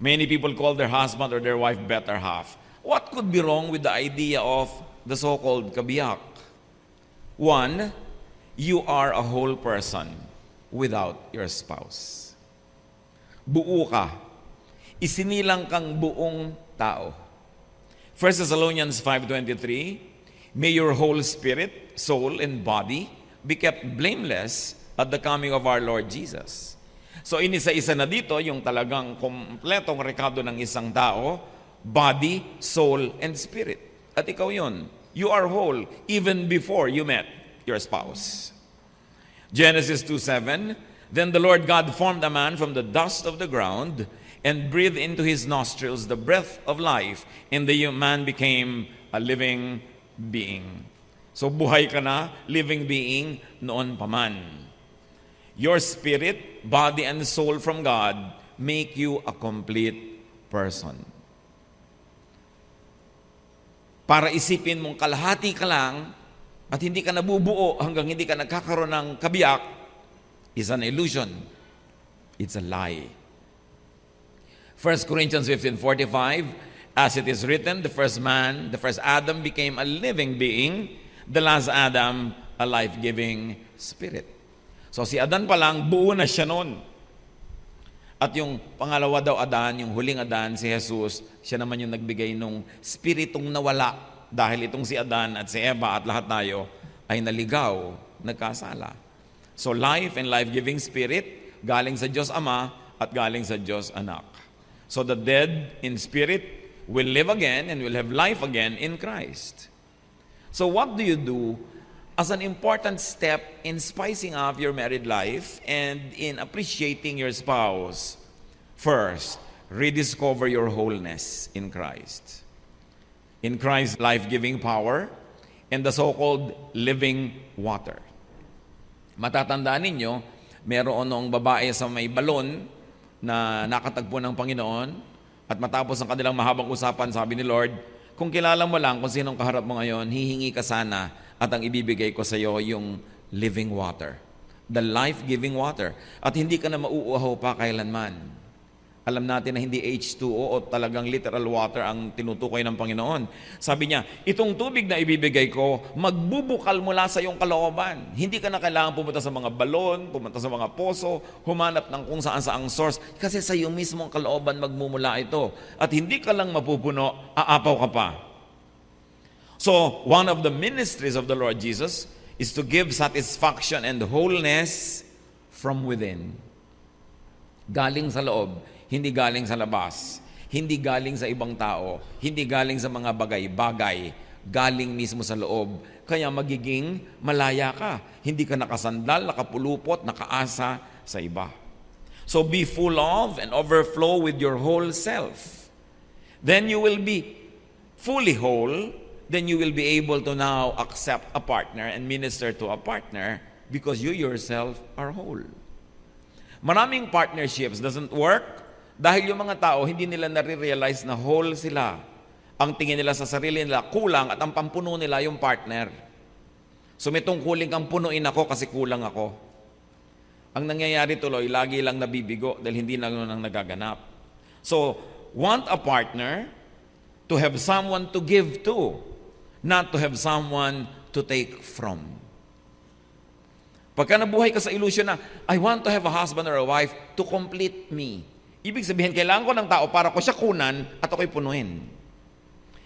Many people call their husband or their wife better half. What could be wrong with the idea of the so-called kabiyak? One, you are a whole person without your spouse. Buo ka. Isinilang kang buong tao. 1 Thessalonians 5:23, may your whole spirit, soul, and body be kept blameless at the coming of our Lord Jesus. So inisa-isa na dito yung talagang kompletong rekado ng isang tao, body, soul, and spirit. At ikaw yun. You are whole even before you met your spouse. Genesis 2:7, then the Lord God formed a man from the dust of the ground and breathed into his nostrils the breath of life, and the man became a living being. So buhay ka na, living being, noon pa man. Your spirit, body, and soul from God make you a complete person. Para isipin mong kalahati ka lang at hindi ka nabubuo hanggang hindi ka nagkakaroon ng kabiyak is an illusion. It's a lie. 1 Corinthians 15:45, as it is written, the first man, the first Adam became a living being, the last Adam, a life-giving spirit. So si Adan pa lang, buo na siya noon. At yung pangalawa daw Adan, yung huling Adan, si Jesus, siya naman yung nagbigay nung spiritong nawala. Dahil itong si Adan at si Eva at lahat tayo ay naligaw, nagkasala. So life and life-giving spirit, galing sa Diyos Ama at galing sa Diyos Anak. So the dead in spirit will live again and will have life again in Christ. So what do you do as an important step in spicing up your married life and in appreciating your spouse? First, rediscover your wholeness in Christ. In Christ's life-giving power and the so-called living water. Matatandaan ninyo, meron noong babae sa may balon na nakatagpo ng Panginoon at matapos ang kanilang mahabang usapan, sabi ni Lord, kung kilala mo lang kung sinong kaharap mo ngayon, hihingi ka sana at ang ibibigay ko sa iyo yung living water, the life-giving water, at hindi ka na mauuhaw pa kailanman. Alam natin na hindi H2O o talagang literal water ang tinutukoy ng Panginoon. Sabi niya, itong tubig na ibibigay ko, magbubukal mula sa iyong kalooban. Hindi ka na kailangan pumunta sa mga balon, pumunta sa mga poso, humanap ng kung saan saang source. Kasi sa iyo mismong kalooban magmumula ito. At hindi ka lang mapupuno, aapaw ka pa. So, one of the ministries of the Lord Jesus is to give satisfaction and wholeness from within. Galing sa loob. Hindi galing sa labas, hindi galing sa ibang tao, hindi galing sa mga bagay-bagay, galing mismo sa loob. Kaya magiging malaya ka. Hindi ka nakasandal, nakapulupot, nakaasa sa iba. So be full of and overflow with your whole self. Then you will be fully whole, then you will be able to now accept a partner and minister to a partner because you yourself are whole. Maraming partnerships doesn't work dahil yung mga tao, hindi nila nare-realize na whole sila. Ang tingin nila sa sarili nila, kulang at ang pampuno nila yung partner. So may tungkuling kang punuin ako kasi kulang ako. Ang nangyayari tuloy, lagi lang nabibigo dahil hindi na nang nagaganap. So, want a partner to have someone to give to, not to have someone to take from. Pagka nabuhay ka sa illusion na, I want to have a husband or a wife to complete me. Ibig sabihin, kailangan ko ng tao para ko siya kunan at ako'y punuin.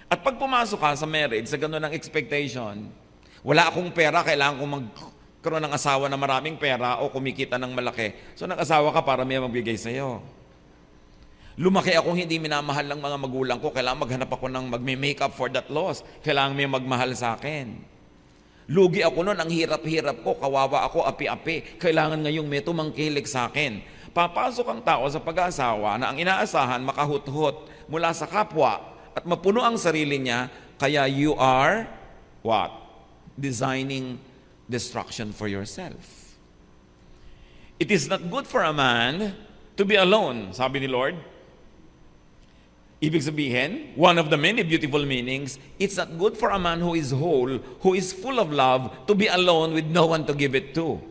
At pag pumasok ka sa marriage, sa gano'n ng expectation, wala akong pera, kailangan ko magkaroon ng asawa na maraming pera o kumikita ng malaki. So nag-asawa ka para may magbigay sa'yo. Lumaki akong hindi minamahal ng mga magulang ko, kailangan maghanap ako ng magme-make up for that loss. Kailangan may magmahal sa akin. Lugi ako noon, ang hirap-hirap ko, kawawa ako, api-api. Kailangan ngayong may tumangkilik sa akin. Papasok ang tao sa pag-aasawa na ang inaasahan makahuthot mula sa kapwa at mapuno ang sarili niya, kaya you are, what? Designing destruction for yourself. It is not good for a man to be alone, sabi ni Lord. Ibig sabihin, one of the many beautiful meanings, it's not good for a man who is whole, who is full of love, to be alone with no one to give it to.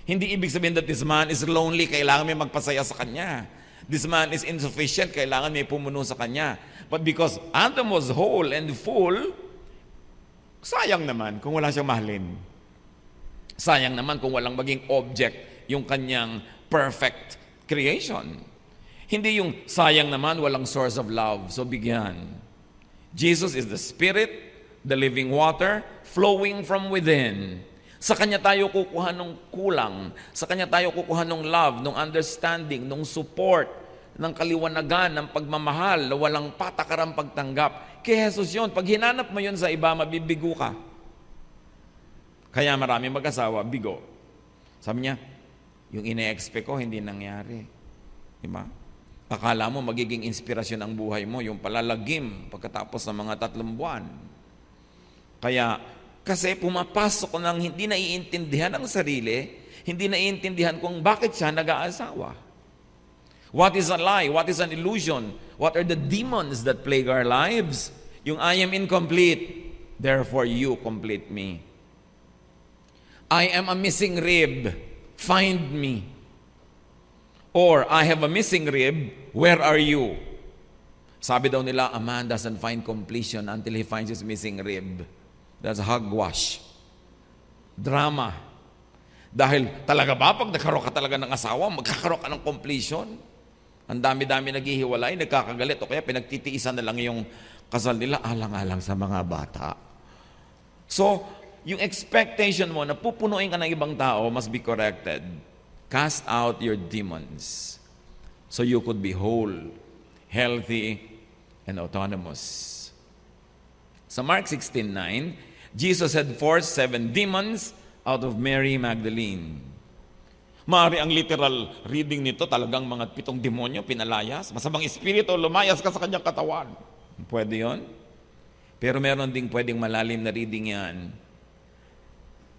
Hindi ibig sabihin that this man is lonely, kailangan may magpasaya sa kanya. This man is insufficient, kailangan may pumuno sa kanya. But because Adam was whole and full, sayang naman kung wala siyang mahalin. Sayang naman kung walang maging object yung kanyang perfect creation. Hindi yung sayang naman walang source of love. So bigyan. Jesus is the Spirit, the living water, flowing from within. Sa Kanya tayo kukuha ng kulang. Sa Kanya tayo kukuha ng love, ng understanding, ng support, ng kaliwanagan, ng pagmamahal, na walang patakarang pagtanggap. Kay Jesus yun. Pag hinanap mo yun sa iba, mabibigo ka. Kaya marami mag-asawa, bigo. Sabi niya, yung ine-expect ko, hindi nangyari. Diba? Akala mo magiging inspirasyon ang buhay mo, yung palalagim pagkatapos ng mga 3 buwan. Kaya, kasi pumapasok ng hindi naiintindihan ang sarili, hindi naiintindihan kung bakit siya nag-aasawa. What is a lie? What is an illusion? What are the demons that plague our lives? Yung I am incomplete, therefore you complete me. I am a missing rib, find me. Or, I have a missing rib, where are you? Sabi daw nila, a man doesn't find completion until he finds his missing rib. That's hogwash. Drama. Dahil talaga ba, pag nagkaroon ka talaga ng asawa, magkakaroon ka ng completion? Ang dami-dami naghihiwalay, nagkakagalit, o kaya pinagtitiisan na lang yung kasal nila, alang-alang sa mga bata. So, yung expectation mo na pupunuin ka ng ibang tao must be corrected. Cast out your demons so you could be whole, healthy, and autonomous. Sa Mark 16:9, Jesus had forced 7 demons out of Mary Magdalene. Maaari ang literal reading nito, talagang mga 7 demonyo pinalayas. Masamang espiritu, lumayas ka sa kanyang katawan. Pwede yon. Pero meron ding pwedeng malalim na reading yan.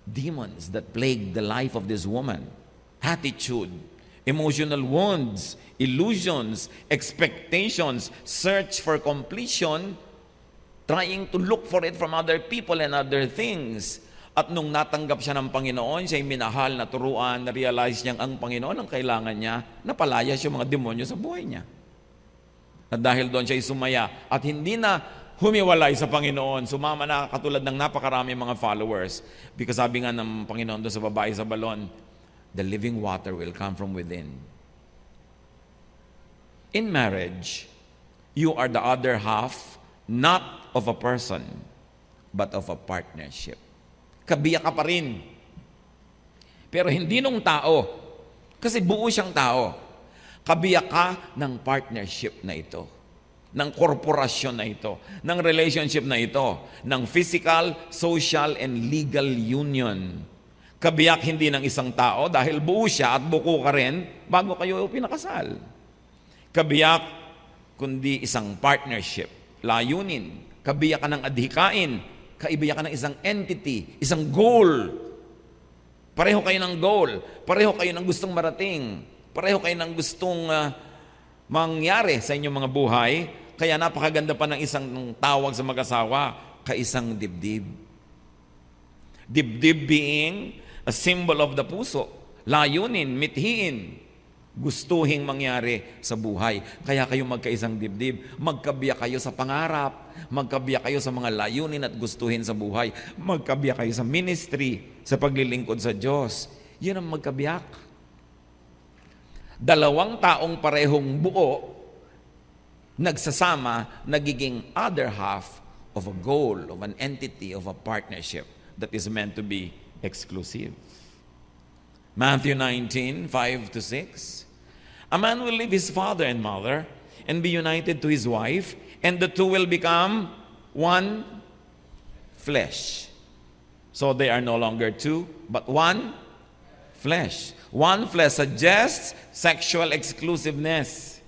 Demons that plagued the life of this woman. Attitude, emotional wounds, illusions, expectations, search for completion, trying to look for it from other people and other things. At nung natanggap siya ng Panginoon, siya'y minahal, naturuan, na-realize niyang ang Panginoon ang kailangan niya, napalayas yung mga demonyo sa buhay niya. At dahil doon siya'y sumaya at hindi na humiwalay sa Panginoon, sumama na katulad ng napakarami mga followers. Because sabi nga ng Panginoon doon sa babae sa balon, the living water will come from within. In marriage, you are the other half, not of a person, but of a partnership. Kabiyak ka pa rin. Pero hindi nung tao. Kasi buo siyang tao. Kabiyak ka ng partnership na ito. Ng korporasyon na ito. Ng relationship na ito. Ng physical, social, and legal union. Kabiyak hindi ng isang tao dahil buo siya at buko ka rin bago kayo pinakasal. Kabiyak kundi isang partnership. Layunin. Kabiyak ka ng adhikain. Kaibiyak ka ng isang entity, isang goal. Pareho kayo ng goal. Pareho kayo ng gustong marating. Pareho kayo ng gustong mangyari sa inyong mga buhay. Kaya napakaganda pa ng isang tawag sa mag-asawa, kaisang dibdib. Dibdib being a symbol of the puso. Layunin, mithiin, gustuhing mangyari sa buhay. Kaya kayo magkaisang dibdib, magkabiyak kayo sa pangarap, magkabiyak kayo sa mga layunin at gustuhin sa buhay, magkabiyak kayo sa ministry, sa paglilingkod sa Diyos. Yun ang magkabiyak. 2 taong parehong buo, nagsasama, nagiging other half of a goal, of an entity, of a partnership that is meant to be exclusive. Matthew 19:5-6. A man will leave his father and mother and be united to his wife, and the two will become one flesh. So they are no longer two, but one flesh. One flesh suggests sexual exclusiveness,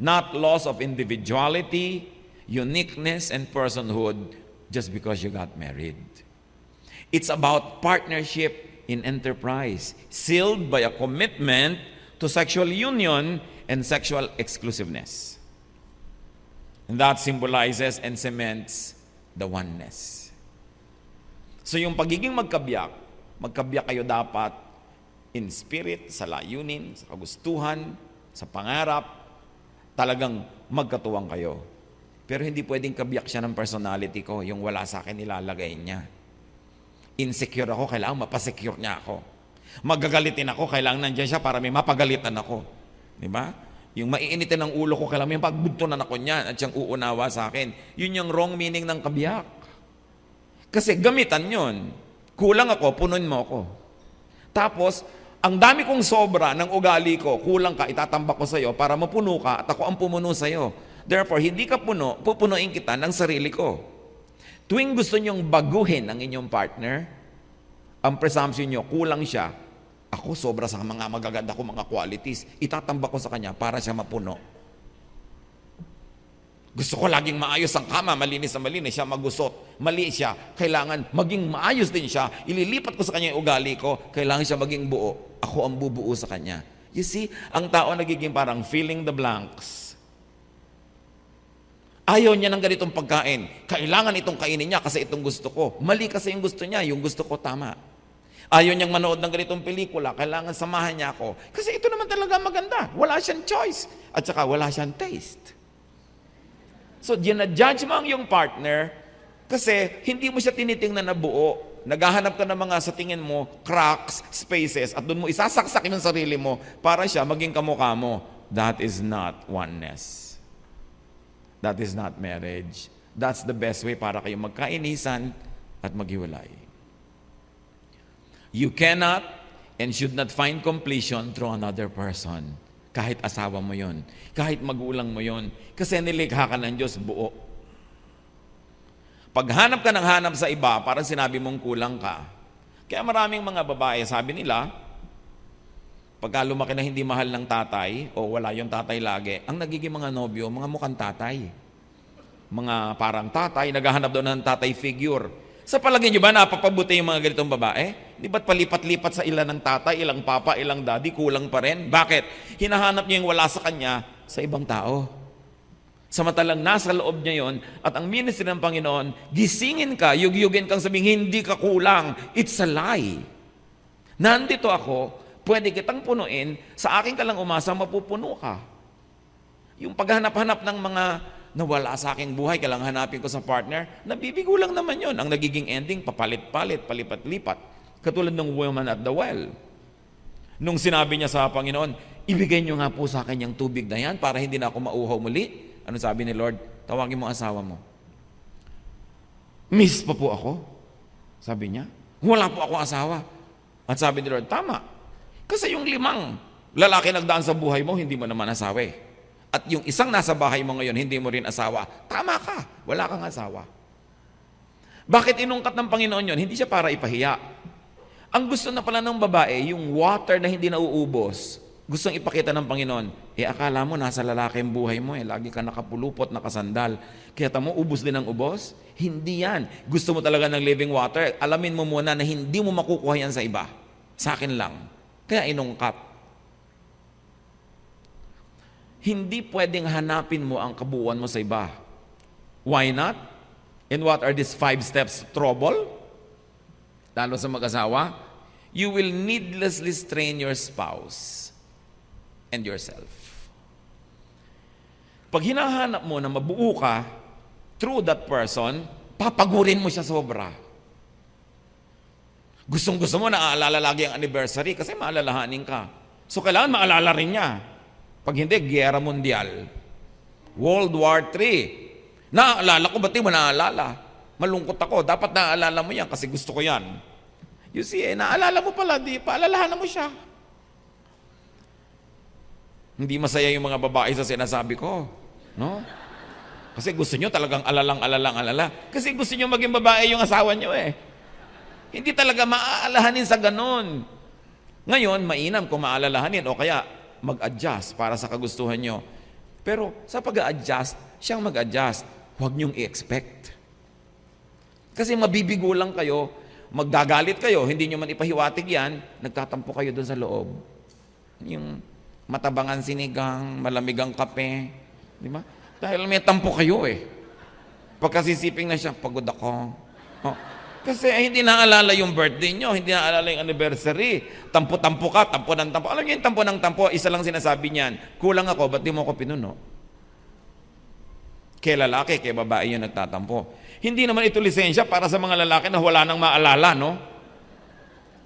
not loss of individuality, uniqueness, and personhood just because you got married. It's about partnership in enterprise, sealed by a commitment to sexual union and sexual exclusiveness. And that symbolizes and cements the oneness. So yung pagiging magkabiyak kayo dapat in spirit, sa layunin, sa kagustuhan, sa pangarap, talagang magkatuwang kayo. Pero hindi pwedeng kabiyak siya ng personality ko, yung wala sa akin nilalagay niya. Insecure ako, kailangan mapasecure niya ako. Magagalitin ako, kailangan nandiyan siya para may mapagalitan ako. Di ba? Yung maiinitin ng ulo ko, kailangan may pagbuntunan ako niyan at siyang uunawa sa akin. Yun yung wrong meaning ng kabiyak. Kasi gamitan yun. Kulang ako, punuin mo ako. Tapos, ang dami kong sobra ng ugali ko, kulang ka, itatambak ko sa'yo para mapuno ka at ako ang pumuno sa'yo. Therefore, hindi ka puno, pupunuin kita ng sarili ko. Tuwing gusto nyong baguhin ang inyong partner, ang presumption nyo, kulang siya, ako sobra sa mga magaganda ko mga qualities, itatambak ko sa kanya para siya mapuno. Gusto ko laging maayos ang kama, malinis na malinis, siya magusot, mali siya, kailangan maging maayos din siya, ililipat ko sa kanya yung ugali ko, kailangan siya maging buo, ako ang bubuo sa kanya. You see, ang tao nagiging parang filling the blanks. Ayaw niya ng ganitong pagkain, kailangan itong kainin niya kasi itong gusto ko. Mali kasi yung gusto niya, yung gusto ko tama. Ayaw niyang manood ng ganitong pelikula, kailangan samahan niya ako. Kasi ito naman talaga maganda, wala siyang choice, at saka wala siyang taste. So, ginajudge mo ang iyong partner kasi hindi mo siya tinitingnan na buo. Naghahanap ka ng mga sa tingin mo, cracks, spaces, at doon mo isasaksak yung sarili mo para siya maging kamukha mo. That is not oneness. That is not marriage. That's the best way para kayo magkainisan at maghiwalay. You cannot and should not find completion through another person. Kahit asawa mo yon, kahit magulang mo yon, kasi nilikha ka ng Diyos buo. Paghanap ka ng hanap sa iba, parang sinabi mong kulang ka. Kaya maraming mga babae, sabi nila, pagka lumaki na hindi mahal ng tatay, o wala yung tatay lagi, ang nagiging mga nobyo, mga mukhang tatay. Mga parang tatay, naghahanap daw ng tatay figure. Sa palagay nyo ba, napapabuti yung mga ganitong babae? Di ba't palipat-lipat sa ilan ng tatay, ilang papa, ilang daddy, kulang pa rin? Bakit? Hinahanap niya yung wala sa kanya sa ibang tao. Samantalang nasa loob niya yon at ang ministry ng Panginoon, gisingin ka, yugyugin kang sabing, hindi ka kulang. It's a lie. Nandito ako, pwede kitang punuin, sa akin ka lang umasa, mapupuno ka. Yung paghanap-hanap ng mga nawala sa aking buhay, kailangan hanapin ko sa partner, nabibigo lang naman yon. Ang nagiging ending, papalit-palit, palipat-lipat. Katulad ng woman at the well. Nung sinabi niya sa Panginoon, ibigay niyo nga po sa akin yung tubig na yan para hindi na ako mauhaw muli. Ano sabi ni Lord? Tawagin mo asawa mo. Miss pa po ako? Sabi niya. Wala po ako asawa. At sabi ni Lord, tama. Kasi yung 5 lalaki nagdaan sa buhay mo, hindi mo naman asawa eh. At yung isang nasa bahay mo ngayon, hindi mo rin asawa. Tama ka, wala kang asawa. Bakit inungkat ng Panginoon yon? Hindi siya para ipahiya. Ang gusto na pala ng babae, yung water na hindi nauubos, gustong ipakita ng Panginoon, akala mo nasa lalaki ang buhay mo lagi ka nakapulupot, nakasandal. Kaya tamo, ubos din ang ubos? Hindi yan. Gusto mo talaga ng living water, alamin mo muna na hindi mo makukuha yan sa iba. Sa akin lang. Kaya inungkat. Hindi pwedeng hanapin mo ang kabuuan mo sa iba. Why not? And what are these 5 steps to trouble? Lalo sa mag-asawa, you will needlessly strain your spouse and yourself. Pag hinahanap mo na mabuo ka through that person, papagurin mo siya sobra. Gustong-gusto mo na aalala lagi ang anniversary kasi maalalahanin ka. So kailangan maalala rin niya. Pag hindi, Giyera Mundial. World War III. Naaalala ko, ba't di mo naaalala? Malungkot ako, dapat naaalala mo yan kasi gusto ko yan. You see, naaalala mo pala, di paalalahan mo siya. Hindi masaya yung mga babae sa sinasabi ko. No? Kasi gusto nyo talagang alala. Kasi gusto nyo maging babae yung asawa nyo eh. Hindi talaga maaalahanin sa ganun. Ngayon, mainam kung maalalahanin o kaya mag-adjust para sa kagustuhan nyo. Pero sa pag-a-adjust, siyang mag-adjust. Huwag niyong i-expect. Kasi mabibigo lang kayo, magdagalit kayo, hindi nyo man ipahiwatig yan, nagtatampo kayo doon sa loob. Yung matabangan sinigang, malamigang kape, di ba? Dahil may tampo kayo eh. Pagkasisiping na siya, pagod ako. Oh, Kasi hindi naalala yung birthday nyo, hindi naalala yung anniversary. Tampo-tampo ka, tampo ng tampo. Alam niyo yung tampo ng tampo, isa lang sinasabi niyan, kulang ako, ba't di mo ako pinuno? Kay lalaki, kay babae yung nagtatampo. Hindi naman ito lisensya para sa mga lalaki na wala nang maalala, no?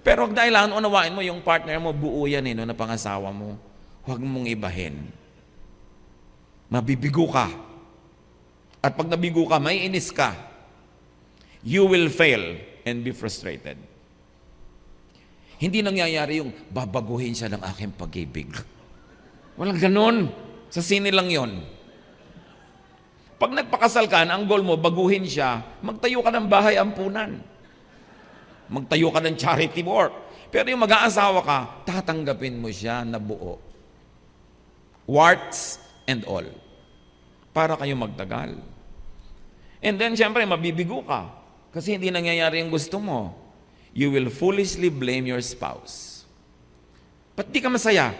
Pero dahil lang unawain mo yung partner mo, buo yan no, na pangasawa mo. Huwag mong ibahin. Mabibigo ka. At pag nabigo ka, may inis ka. You will fail and be frustrated. Hindi nangyayari yung babaguhin siya ng aking pag-ibig. Walang ganon. Sa sine lang yon. Pag nagpakasal ka, ang goal mo, baguhin siya, magtayo ka ng bahay ampunan. Magtayo ka ng charity work. Pero yung mag-aasawa ka, tatanggapin mo siya na buo. Warts and all. Para kayo magtagal. And then, syempre, mabibigo ka. Kasi hindi nangyayari yung gusto mo. You will foolishly blame your spouse. Ba't di ka masaya?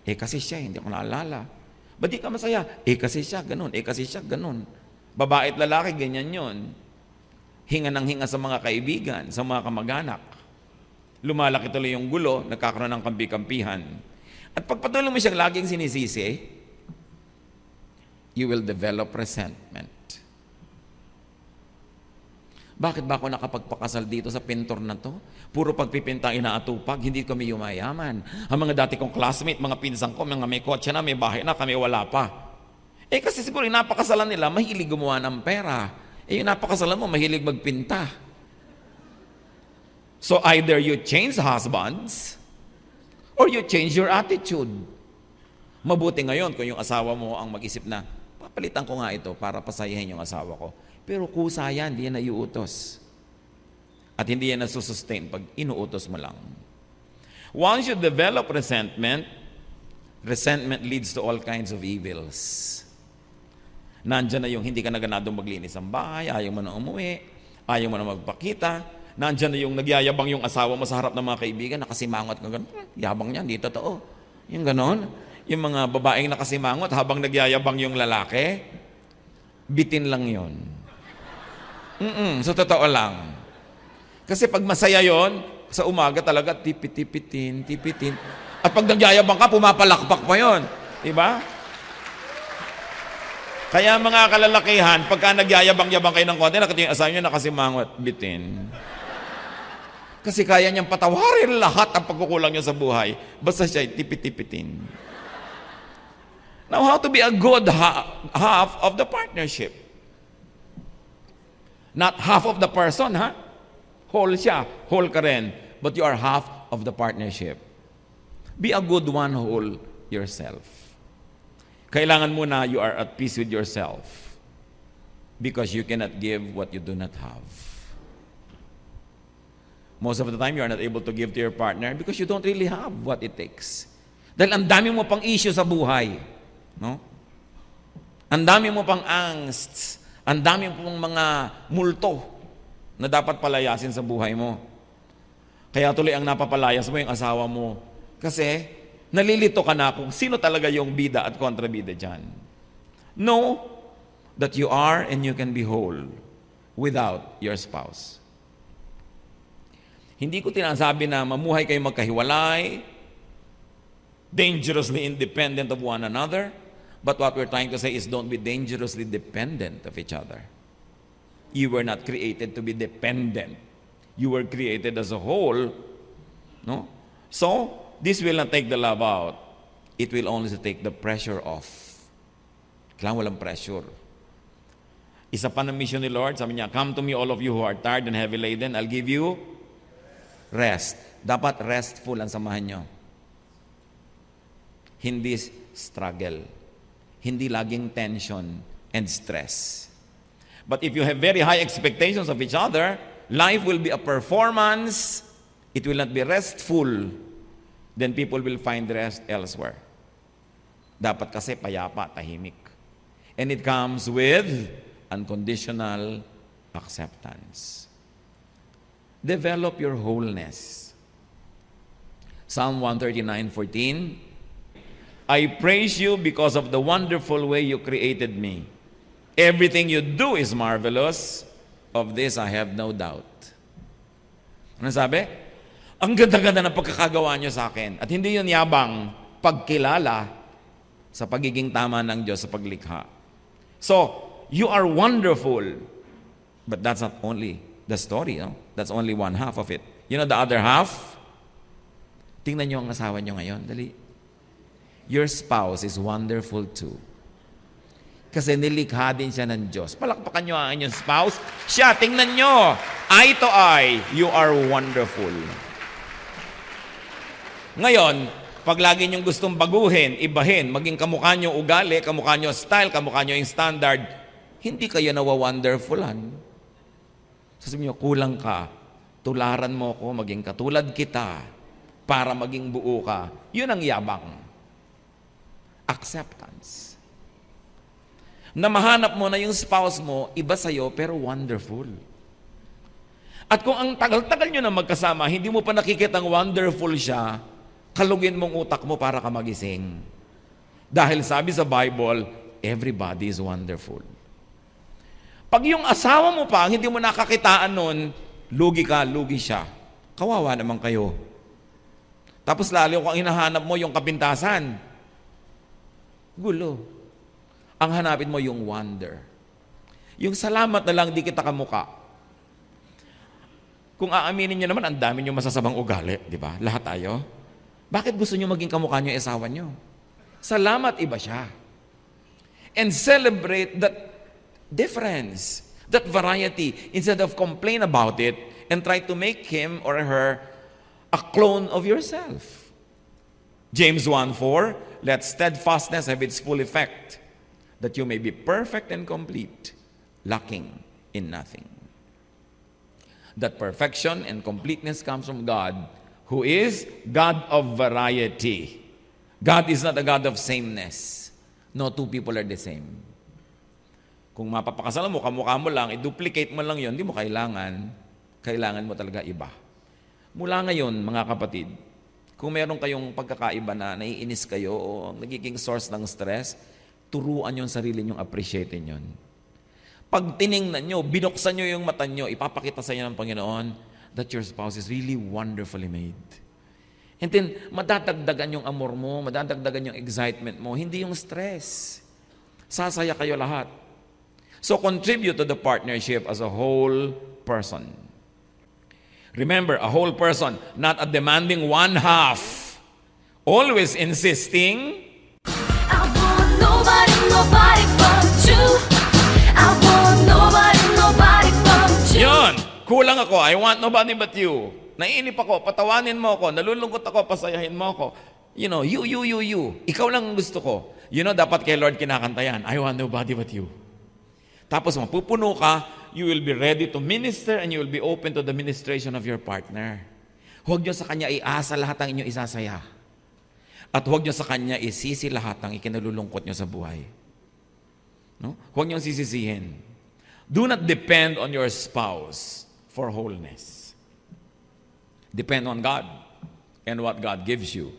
Kasi siya, hindi ko naalala. Ba't di ka masaya? Kasi siya, ganun. Kasi siya, ganun. Babae at lalaki, ganyan yon. Hinga ng hinga sa mga kaibigan, sa mga kamag-anak. Lumalaki tuloy yung gulo, nagkakaroon ng kampi-kampihan. At pag patuloy mo siyang laging sinisisi, you will develop resentment. Bakit ba ako nakapagpakasal dito sa pintor na to? Puro pagpipinta inaatupag, hindi kami yumayaman. Ang mga dati kong classmate, mga pinsan ko, mga may kotse na, may bahay na, kami wala pa. Kasi siguro yung napakasalan nila, mahilig gumawa ng pera. Yung napakasalan mo, mahilig magpinta. So either you change husbands, or you change your attitude. Mabuti ngayon kung yung asawa mo ang mag-isip na, papalitan ko nga ito para pasayahin yung asawa ko. Pero kusa yan, hindi yan naiutos. At hindi yan nasusustain pag inuutos mo lang. Once you develop resentment, resentment leads to all kinds of evils. Nandyan na yung hindi ka na ganadong maglinis ang bahay, ayaw mo na umuwi, ayaw mo na magpakita. Nandyan na yung nagyayabang yung asawa mo sa harap ng mga kaibigan, nakasimangot ka gano'n. Yabang niyan, di totoo. Yung gano'n. Yung mga babaeng nakasimangot habang nagyayabang yung lalaki, bitin lang yon. So totoo lang. Kasi pag masaya yon, sa umaga talaga tipit-tipitin. At pag nagyayabang ka, pumapalakpak pa yon. Diba? Kaya mga kalalakihan, pagka nagyayabang-yabang kayo ng konti, nakita yung asawa nyo nakasimangot, bitin. Kasi kaya niyang patawarin lahat ang pagkukulang niya sa buhay. Basta siya tipit-tipitin. Now, how to be a good half of the partnership? Not half of the person, ha? Whole siya, whole ka rin. But you are half of the partnership. Be a good one whole yourself. Kailangan muna you are at peace with yourself. Because you cannot give what you do not have. Most of the time, you are not able to give to your partner because you don't really have what it takes. Dahil ang dami mo pang issue sa buhay. No? Ang dami mo pang angst. Ang dami pong mga multo na dapat palayasin sa buhay mo. Kaya tuloy ang napapalayas mo yung asawa mo. Kasi nalilito ka na kung sino talaga yung bida at kontrabida dyan. Know that you are and you can be whole without your spouse. Hindi ko tinasabi na mamuhay kayo magkahiwalay, dangerously independent of one another. But what we're trying to say is don't be dangerously dependent of each other. You were not created to be dependent. You were created as a whole. No? So, this will not take the love out. It will only take the pressure off. Kailangan walang pressure. Isa pa ng mission ni Lord, sabi niya, come to me all of you who are tired and heavy laden, I'll give you rest. Dapat restful ang samahan nyo. Hindi struggle. Hindi laging tension and stress. But if you have very high expectations of each other, life will be a performance, it will not be restful, then people will find rest elsewhere. Dapat kasi payapa, tahimik. And it comes with unconditional acceptance. Develop your wholeness. Psalm 139:14, I praise you because of the wonderful way you created me. Everything you do is marvelous. Of this I have no doubt. Ano sabi? Ang ganda-ganda ng pagkakagawa niyo sa akin. At hindi yun yabang pagkilala sa pagiging tama ng Diyos sa paglikha. So, you are wonderful. But that's not only the story. No? That's only one half of it. You know the other half? Tingnan niyo ang asawa niyo ngayon. Dali. Your spouse is wonderful too. Kasi nilikha din siya ng Diyos. Palakpakan niyo ang inyong spouse. Siya, tingnan niyo. Eye to eye, you are wonderful. Ngayon, pag lagi niyong gustong baguhin, ibahin, maging kamukha niyo ugali, kamukha niyo style, kamukha niyo yung standard, hindi kayo nawa-wonderfulan. Sasabihin niyo, kulang ka. Tularan mo ko, maging katulad kita para maging buo ka. Yun ang yabang. Acceptance. Na mahanap mo na yung spouse mo, iba sa'yo, pero wonderful. At kung ang tagal-tagal nyo na magkasama, hindi mo pa nakikitang wonderful siya, kalugin mong utak mo para ka magising. Dahil sabi sa Bible, everybody is wonderful. Pag yung asawa mo pa, hindi mo nakakitaan nun, lugi ka, lugi siya. Kawawa naman kayo. Tapos lalo kung ang hinahanap mo yung kapintasan, gulo. Ang hanapin mo yung wonder. Yung salamat na lang di kita kamuka. Kung aaminin nyo naman, ang dami nyo masasabang ugali, di ba? Lahat tayo. Bakit gusto nyo maging kamukha nyo yung asawa nyo? Salamat, iba siya. And celebrate that difference, that variety, instead of complain about it and try to make him or her a clone of yourself. James 1:4, let steadfastness have its full effect, that you may be perfect and complete, lacking in nothing. That perfection and completeness comes from God, who is God of variety. God is not a God of sameness. No two people are the same. Kung mapapakasalan mo, kamukha mo lang, i-duplicate mo lang yon, hindi mo kailangan. Kailangan mo talaga iba. Mula ngayon, mga kapatid, kung meron kayong pagkakaiba na naiinis kayo o nagiging source ng stress, turuan yung sarili nyong appreciatein yun. Pag tiningnan nyo, binuksan nyo yung mata nyo, ipapakita sa inyo ng Panginoon that your spouse is really wonderfully made. And then, madadagdagan yung amor mo, madadagdagan yung excitement mo, hindi yung stress. Sasaya kayo lahat. So, contribute to the partnership as a whole person. Remember, a whole person, not a demanding one half. Always insisting, I want nobody but you. I want nobody but you. yun, kulang ako, I want nobody but you. Naiinip ako, patawanin mo ako, nalulungkot ako, pasayahin mo ako. You know, you. Ikaw lang ang gusto ko. You know, dapat kay Lord kinakanta yan, I want nobody but you. Tapos mapupuno ka, you will be ready to minister and you will be open to the ministration of your partner. Huwag nyo sa kanya iasa lahat ang inyong isasaya. At huwag nyo sa kanya isisi lahat ang ikinalulungkot nyo sa buhay. No? Huwag nyo sisisihin. Do not depend on your spouse for wholeness. Depend on God and what God gives you.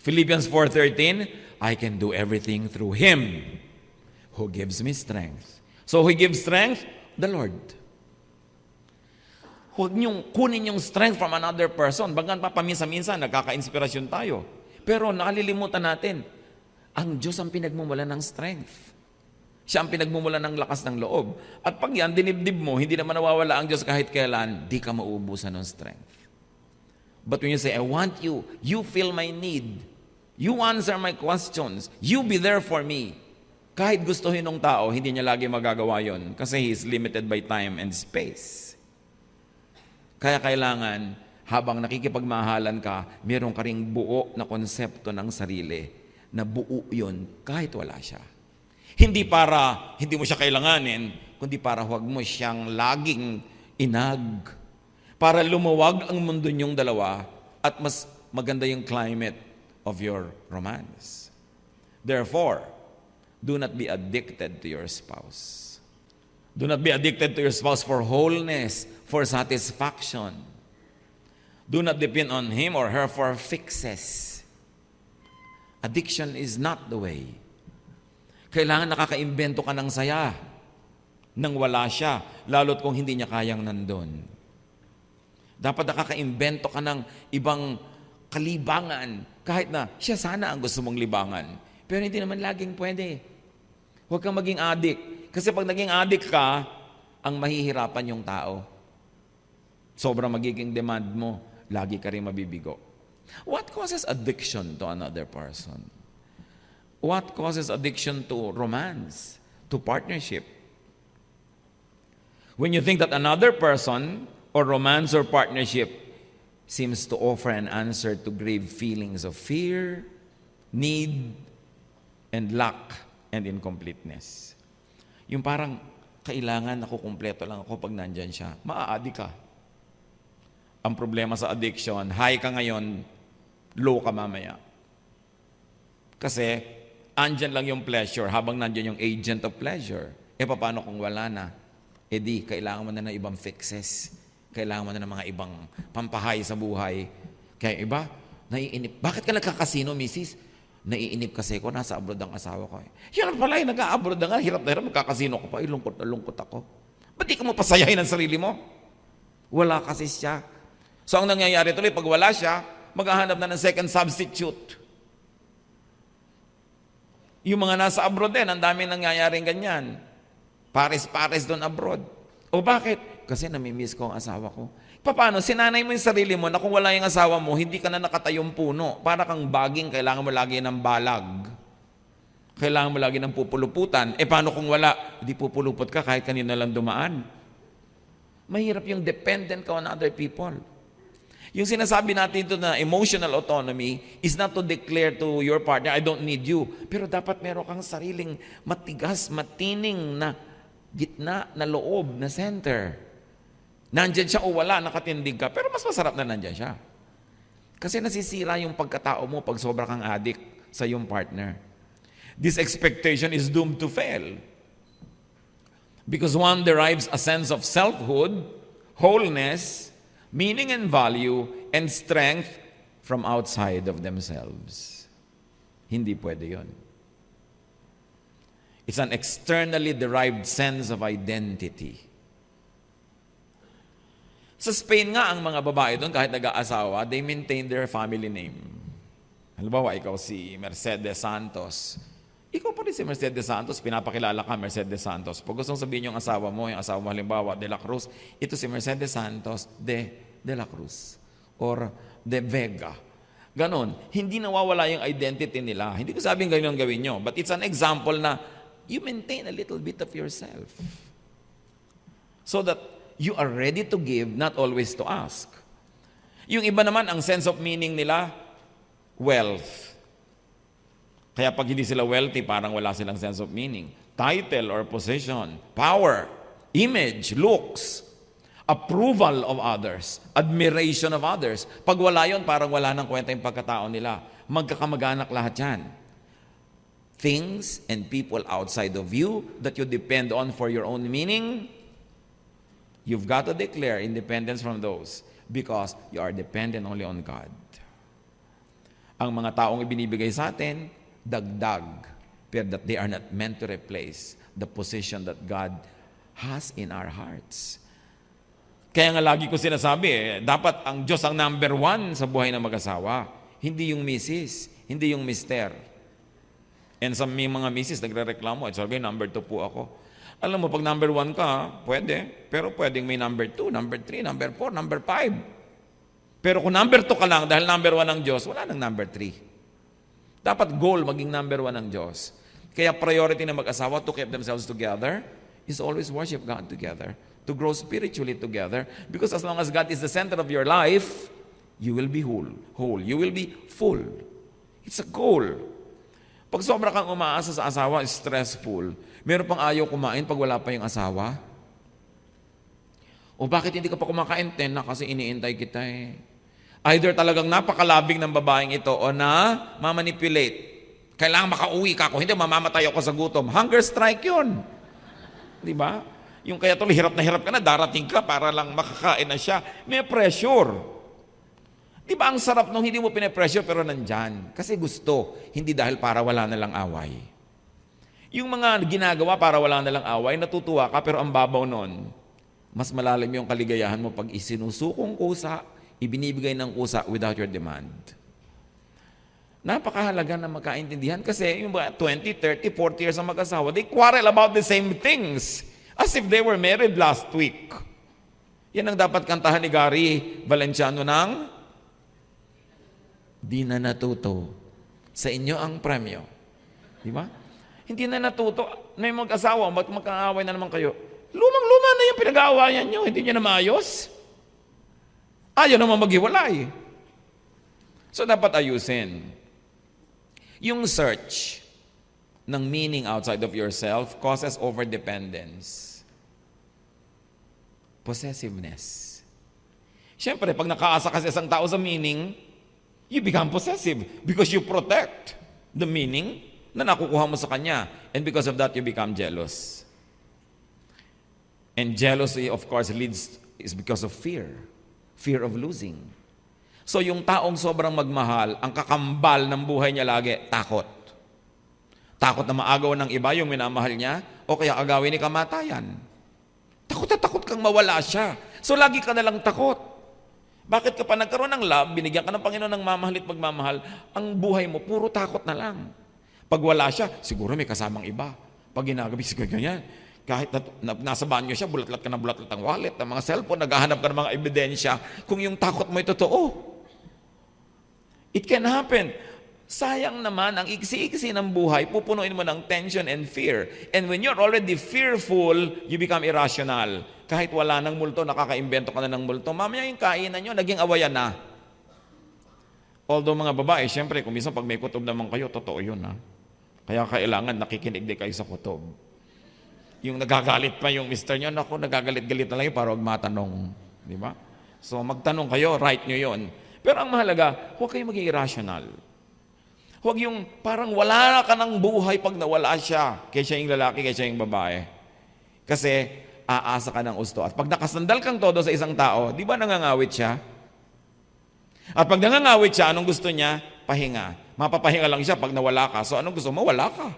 Philippians 4:13, I can do everything through Him who gives me strength. So who gives strength? The Lord. Huwag niyong kunin yung strength from another person. Bagan pa paminsan-minsan, nagkaka-inspirasyon tayo. Pero nakalilimutan natin, ang Diyos ang pinagmumulan ng strength. Siya ang pinagmumulan ng lakas ng loob. At pag yan, dinibdib mo, hindi naman nawawala ang Diyos kahit kailan, di ka mauubusan ng strength. But when you say, I want you, you feel my need, you answer my questions, you be there for me. Kahit gustuhin ng tao, hindi niya lagi magagawa yon kasi he is limited by time and space. Kaya kailangan, habang nakikipagmahalan ka, meron ka ring buo na konsepto ng sarili na buo yun kahit wala siya. Hindi para hindi mo siya kailanganin, kundi para huwag mo siyang laging inag. Para lumuwag ang mundo niyong dalawa at mas maganda yung climate of your romance. Therefore, do not be addicted to your spouse. Do not be addicted to your spouse for wholeness, for satisfaction. Do not depend on him or her for fixes. Addiction is not the way. Kailangan nakakaimbento ka ng saya nang wala siya, lalo't kung hindi niya kayang nandun. Dapat nakaka-imbento ka ng ibang kalibangan kahit na siya sana ang gusto mong libangan. Pero hindi naman laging pwede. Huwag kang maging addict. Kasi pag naging addict ka, ang mahihirapan yung tao. Sobrang magiging demand mo, lagi ka rin mabibigo. What causes addiction to another person? What causes addiction to romance, to partnership? When you think that another person or romance or partnership seems to offer an answer to grave feelings of fear, need, and lack and incompleteness. Yung parang kailangan ako, kumpleto lang ako pag nandyan siya. Maa-addict ka. Ang problema sa addiction, high ka ngayon, low ka mamaya. Kasi, andyan lang yung pleasure habang nandyan yung agent of pleasure. Paano kung wala na? Di, kailangan mo na ng ibang fixes. Kailangan mo na ng mga ibang pampahay sa buhay. Kaya iba, naiinip. Bakit ka nagkakasino, misis? Naiinip kasi ko, nasa abroad ang asawa ko. Yan pala, nag-a-abroad na nga, hirap na hirap, magkakasino ko pa, lungkot na lungkot ako. Ba't di ka mo pasayahin ang sarili mo? Wala kasi siya. So ang nangyayari tuloy, pag wala siya, maghahanap na ng second substitute. Yung mga nasa abroad din, ang daming nangyayaring ganyan. Pares-pares doon abroad. O bakit? Kasi namimiss ko ang asawa ko. Paano? Sinanay mo yung sarili mo na kung wala yung asawa mo, hindi ka na nakatayong puno. Para kang baging, kailangan mo lagi ng balag. Kailangan mo lagi ng pupuluputan. Paano kung wala? Hindi pupulupot ka kahit kanina lang dumaan. Mahirap yung dependent ka on other people. Yung sinasabi natin ito na emotional autonomy is not to declare to your partner, I don't need you. Pero dapat meron kang sariling matigas, matining na gitna, na loob, na center. Nandyan siya o wala, nakatindig ka. Pero mas masarap na nandyan siya. Kasi nasisira yung pagkatao mo pag sobra kang addict sa yung partner. This expectation is doomed to fail. Because one derives a sense of selfhood, wholeness, meaning and value, and strength from outside of themselves. Hindi pwede yun. It's an externally derived sense of identity. Sa Spain nga, ang mga babae doon, kahit nag-aasawa, they maintain their family name. Halimbawa, ikaw si Mercedes Santos. Ikaw pa rin si Mercedes Santos, pinapakilala ka, Mercedes Santos. Pag gustong sabihin yung asawa mo halimbawa, De La Cruz, ito si Mercedes Santos de La Cruz or de Vega. Ganon. Hindi nawawala yung identity nila. Hindi ko sabing ganyan gawin nyo, but it's an example na you maintain a little bit of yourself so that you are ready to give, not always to ask. Yung iba naman, ang sense of meaning nila, wealth. Kaya pag hindi sila wealthy, parang wala silang sense of meaning. Title or position, power, image, looks, approval of others, admiration of others. Pag wala yun, parang wala nang kwenta yung pagkatao nila. Magkakamag-anak lahat yan. Things and people outside of you that you depend on for your own meaning, you've got to declare independence from those because you are dependent only on God. Ang mga taong ibinibigay sa atin, dagdag, pero that they are not meant to replace the position that God has in our hearts. Kaya nga lagi ko sinasabi, dapat ang Diyos ang number one sa buhay ng mag-asawa. Hindi yung misis, hindi yung mister. And sa mga misis nagre-reklamo, it's okay, number 2 po ako. Alam mo, pag number 1 ka, pwede. Pero pwedeng may number 2, number 3, number 4, number 5. Pero kung number 2 ka lang, dahil number 1 ang Diyos, wala nang number 3. Dapat goal maging number 1 ang Diyos. Kaya priority ng mag-asawa to keep themselves together is always worship God together, to grow spiritually together. Because as long as God is the center of your life, you will be whole. You will be full. It's a goal. Pag sobra kang umaasa sa asawa, stressful. Meron pang ayaw kumain pag wala pa yung asawa. O bakit hindi ka pa kumakain? 10 na kasi iniintay kita eh. Either talagang napakalabing ng babaeng ito o na mamanipulate. Kailangan makauwi ka ako, hindi mamamatay ako sa gutom. Hunger strike yun. Di ba? Yung kaya tuloy hirap na hirap ka na, darating ka para lang makakain na siya. May pressure. Di ba ang sarap nung hindi mo pinapressure pero nandyan? Kasi gusto, hindi dahil para wala na lang away. Yung mga ginagawa para wala na lang away, natutuwa ka pero ang babaw nun, Mas malalim yung kaligayahan mo pag isinusukong kusa, ibinibigay ng kusa without your demand. Napakahalaga na magkaintindihan kasi yung 20, 30, 40 years ang mag-asawa, they quarrel about the same things as if they were married last week. Yan ang dapat kantahan ni Gary Valenciano ng Di na natuto. Sa inyo ang premyo. Di ba? Hindi na natuto. Na yung mag-asawa, magkaaway na naman kayo. Lumang-luma na yung pinag-aawayan nyo. Hindi nyo na maayos. Ayaw naman maghiwalay. So dapat ayusin. Yung search ng meaning outside of yourself causes overdependence. Possessiveness. Siyempre, pag nakaasa ka sa isang tao sa meaning, you become possessive because you protect the meaning na nakukuha mo sa kanya. And because of that, you become jealous. And jealousy, of course, is because of fear. Fear of losing. So yung taong sobrang magmahal, ang kakambal ng buhay niya lagi, takot. Takot na maagaw ng iba yung minamahal niya, o kaya agawin ni kamatayan. Takot na takot kang mawala siya. So lagi ka nalang takot. Bakit ka pa nagkaroon ng love, binigyan ka ng Panginoon ng mamahal at pagmamahal, ang buhay mo, puro takot na lang. Pag wala siya, siguro may kasamang iba. Pag ginagabi, siguro ganyan. Kahit nasa banyo siya, bulatlat ka ng bulatlat ang wallet, ang mga cellphone, naghahanap ka ng mga ebidensya, kung yung takot mo ay totoo. It can happen. Sayang naman, ang iksi-iksi ng buhay, pupunuin mo ng tension and fear. And when you're already fearful, you become irrational. Kahit wala ng multo, nakaka-imbento ka na ng multo, mamaya yung kainan nyo, naging awayan na. Although mga babae, syempre, kung minsan pag may kutob naman kayo, totoo yun, ha? Kaya kailangan nakikinig din kayo sa kutob. Yung nagagalit pa yung mister nyo, naku, nagagalit-galit na lang yun para huwag matanong. Di ba? So magtanong kayo, right nyo yun. Pero ang mahalaga, huwag kayong maging irrational. Huwag yung parang wala ka ng buhay pag nawala siya. Kaya siya yung lalaki, kaya siya yung babae. Kasi aasa ka ng gusto. At pag nakasandal kang todo sa isang tao, di ba nangangawit siya? At pag nangangawit siya, anong gusto niya? Pahinga. Mapapahinga lang siya pag nawala ka. So anong gusto mo? Wala ka.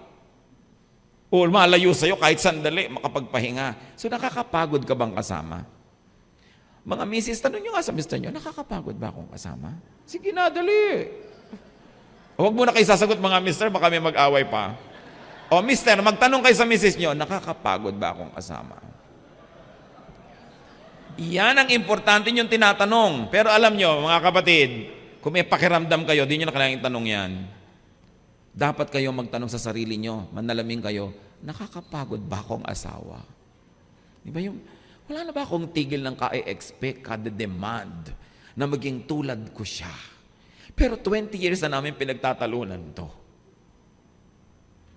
O malayo sa'yo kahit sandali, makapagpahinga. So nakakapagod ka bang kasama? Mga misis, tanong nyo nga sa mister nyo, nakakapagod ba akong kasama? Sige na, dali. Huwag muna kayo sasagot mga mister, baka may mag-away pa. O mister, magtanong kayo sa misis nyo, nakakapagod ba akong kasama? Yan ang importante yung tinatanong. Pero alam nyo, mga kapatid, kung may pakiramdam kayo, di nyo na kailangang tanong yan. Dapat kayo magtanong sa sarili nyo, manalamin kayo, nakakapagod ba akong asawa? Di ba yung, wala na ba akong tigil ng ka-expect, ka-demand, na maging tulad ko siya? Pero 20 years na namin pinagtatalunan to.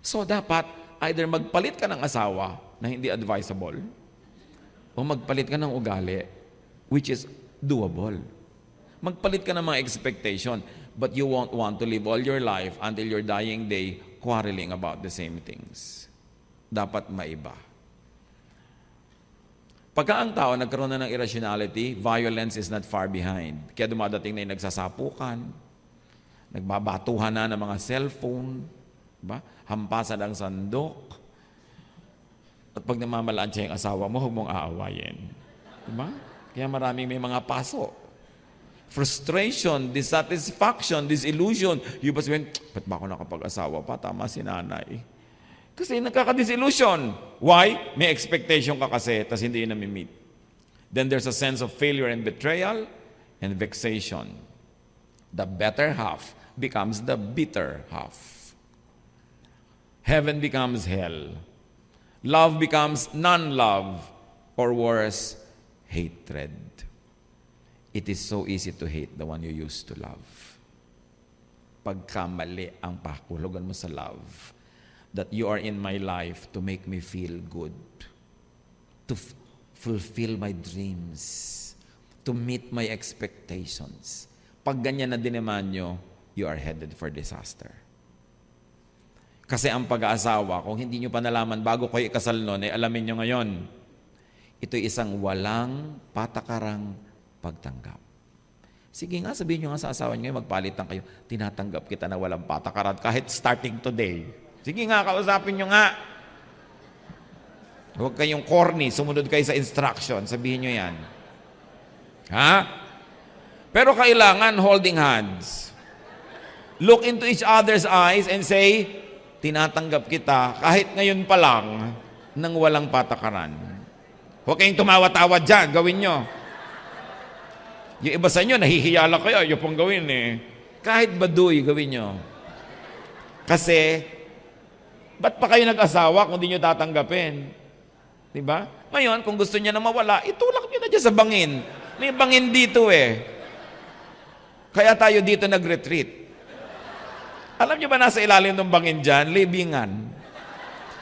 So dapat, either magpalit ka ng asawa na hindi advisable, o magpalit ka ng ugali, which is doable. Magpalit ka ng mga expectation, but you won't want to live all your life until your dying day quarreling about the same things. Dapat maiba. Pagka ang tao nagkaroon na ng irrationality, violence is not far behind. Kaya dumadating na yung nagsasapukan, nagbabatuhan na ng mga cellphone, ba? Hampasan ng sandok. At pag namamalaan siya yung asawa mo, huwag mong aawayin. Diba? Kaya maraming may mga paso. Frustration, dissatisfaction, disillusion. Yung ba sabihin, ba't ba ako nakapag-asawa pa? Tama si nanay. Kasi nagkaka-disillusion. Why? May expectation ka kasi, tas hindi yun nami-meet. Then there's a sense of failure and betrayal and vexation. The better half becomes the bitter half. Heaven becomes hell. Love becomes non-love, or worse, hatred. It is so easy to hate the one you used to love. Pagkamali ang pakulugan mo sa love, that you are in my life to make me feel good, to fulfill my dreams, to meet my expectations. Pag ganyan na dinaman nyo, you are headed for disaster. Kasi ang pag-aasawa, kung hindi nyo pa nalaman bago kayo ikasal nun, eh, alamin nyo ngayon, ito'y isang walang patakarang pagtanggap. Sige nga, sabihin nyo nga sa asawa nyo, magpalitan kayo, tinatanggap kita na walang patakaran kahit starting today. Sige nga, kausapin nyo nga. Huwag kayong corny, sumunod kayo sa instruction. Sabihin nyo yan. Ha? Pero kailangan holding hands. Look into each other's eyes and say, tinatanggap kita kahit ngayon pa lang nang walang patakaran. Huwag kayong tumawa-tawa dyan, gawin nyo. Yung iba sa inyo, nahihiyala kayo, yung pong gawin eh. Kahit baduy, gawin nyo. Kasi, ba't pa kayo nag-asawa kung di nyo tatanggapin? Diba? Ngayon, kung gusto niya na mawala, itulak nyo na dyan sa bangin. May bangin dito eh. Kaya tayo dito nag-retreat. Alam nyo ba nasa ilalim ng bangin dyan? Libingan.